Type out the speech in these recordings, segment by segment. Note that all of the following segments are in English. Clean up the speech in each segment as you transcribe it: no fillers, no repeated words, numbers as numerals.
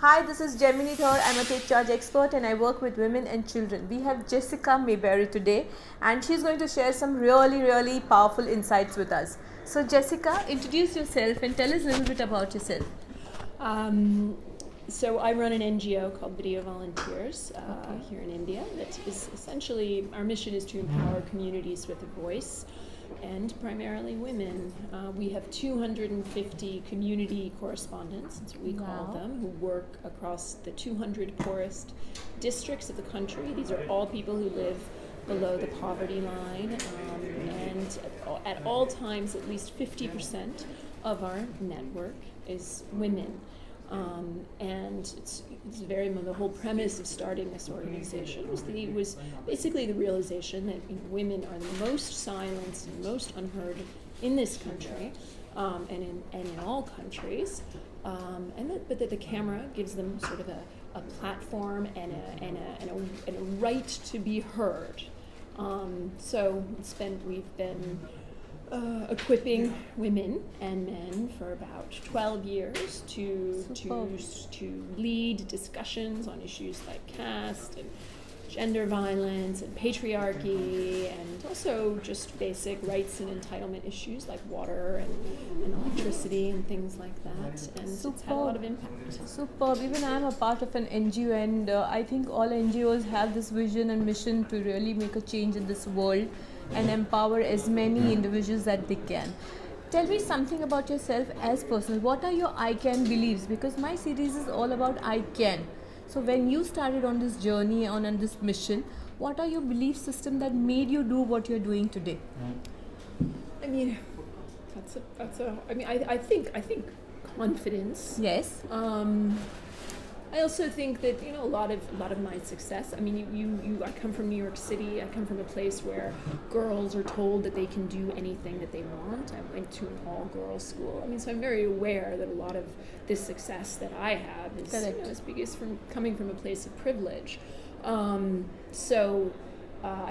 Hi, this is Gemini Dhar. I'm a Take Charge expert and I work with women and children. We have Jessica Mayberry today and she's going to share some really powerful insights with us. So Jessica, introduce yourself and tell us a little bit about yourself. So I run an NGO called Video Volunteers here in India. That is essentially, our mission is to empower communities with a voice, and primarily women. We have 250 community correspondents, that's what we call them, who work across the 200 poorest districts of the country. These are all people who live below the poverty line, and at all times at least 50% of our network is women. And it's very, the whole premise of starting this organization was basically the realization that women are the most silenced and most unheard in this country, and in all countries, but that the camera gives them sort of a platform and a right to be heard. So we've been equipping women and men for about 12 years to lead discussions on issues like caste and gender violence and patriarchy, and also just basic rights and entitlement issues like water and electricity and things like that. And it's had a lot of impact. Superb. Even I am a part of an NGO, and I think all NGOs have this vision and mission to really make a change in this world and empower as many individuals that they can. Tell me something about yourself as personal. What are your I can beliefs? Because my series is all about I can. So when you started on this journey, on this mission, what are your belief system that made you do what you're doing today? I mean, I think confidence. Yes. I also think that a lot of my success. I mean, I come from New York City. I come from a place where girls are told that they can do anything that they want. I went to an all-girls school. I mean, so I'm very aware that a lot of this success that I have is coming from a place of privilege. I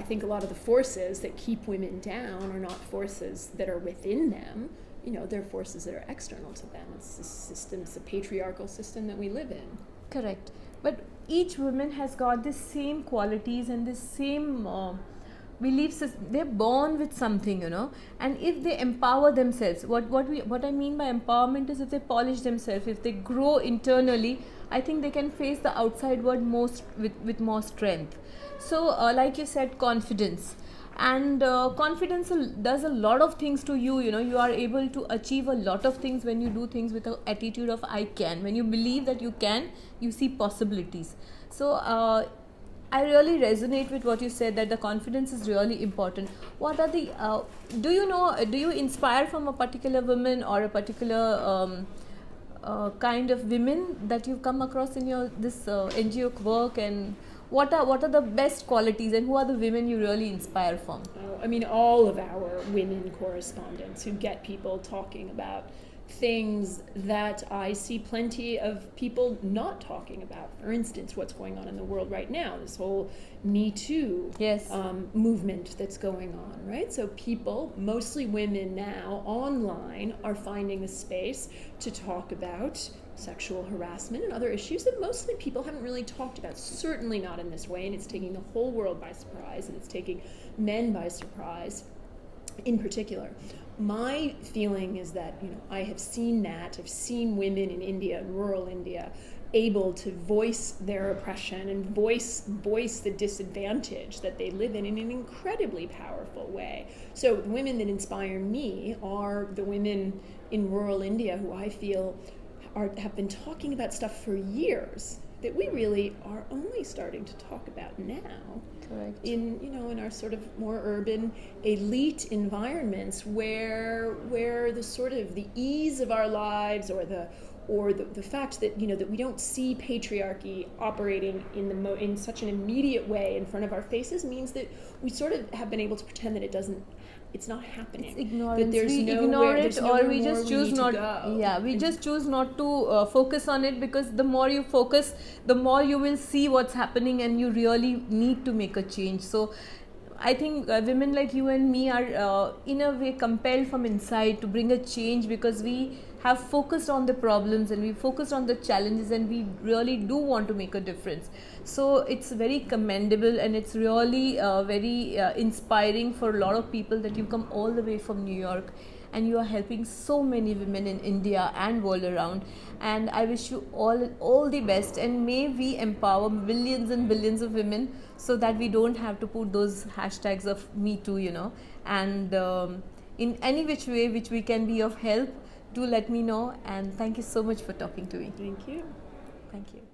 think a lot of the forces that keep women down are not forces that are within them. They're forces that are external to them. It's the system, it's the patriarchal system that we live in. Correct. But each woman has got the same qualities and the same beliefs. They're born with something, and if they empower themselves, what I mean by empowerment is if they polish themselves, if they grow internally, I think they can face the outside world with more strength. So like you said, confidence. And confidence does a lot of things to you. You are able to achieve a lot of things when you do things with an attitude of I can. When you believe that you can, you see possibilities. So I really resonate with what you said, that the confidence is really important. What are the do you inspire from a particular woman or a particular kind of women that you've come across in your this NGO work, and what are the best qualities, and who are the women you really inspire from? I mean, all of our women correspondents who get people talking about things that I see plenty of people not talking about. For instance, what's going on in the world right now, this whole Me Too movement that's going on, right? So people, mostly women now, online, are finding the space to talk about sexual harassment and other issues that mostly people haven't really talked about, certainly not in this way, and it's taking the whole world by surprise, and it's taking men by surprise in particular. My feeling is that I have seen women in India, in rural India, able to voice their oppression and voice the disadvantage that they live in an incredibly powerful way. So the women that inspire me are the women in rural India who I feel have been talking about stuff for years that we really are only starting to talk about now. Correct. In our sort of more urban elite environments where the sort of the ease of our lives or the fact that that we don't see patriarchy operating in such an immediate way in front of our faces means that we sort of have been able to pretend that it's not happening. It's ignorance. That there's we nowhere, ignore it, there's or we nowhere just choose not. go. We just choose not to focus on it, because the more you focus, the more you will see what's happening, and you really need to make a change. So I think women like you and me are in a way compelled from inside to bring a change, because we have focused on the problems and we focused on the challenges, and we really do want to make a difference. So it's very commendable, and it's really very inspiring for a lot of people that you come all the way from New York and you are helping so many women in India and world around. And I wish you all the best, and may we empower billions and billions of women, so that we don't have to put those hashtags of me too, and in any which way which we can be of help, do let me know. And thank you so much for talking to me. Thank you. Thank you.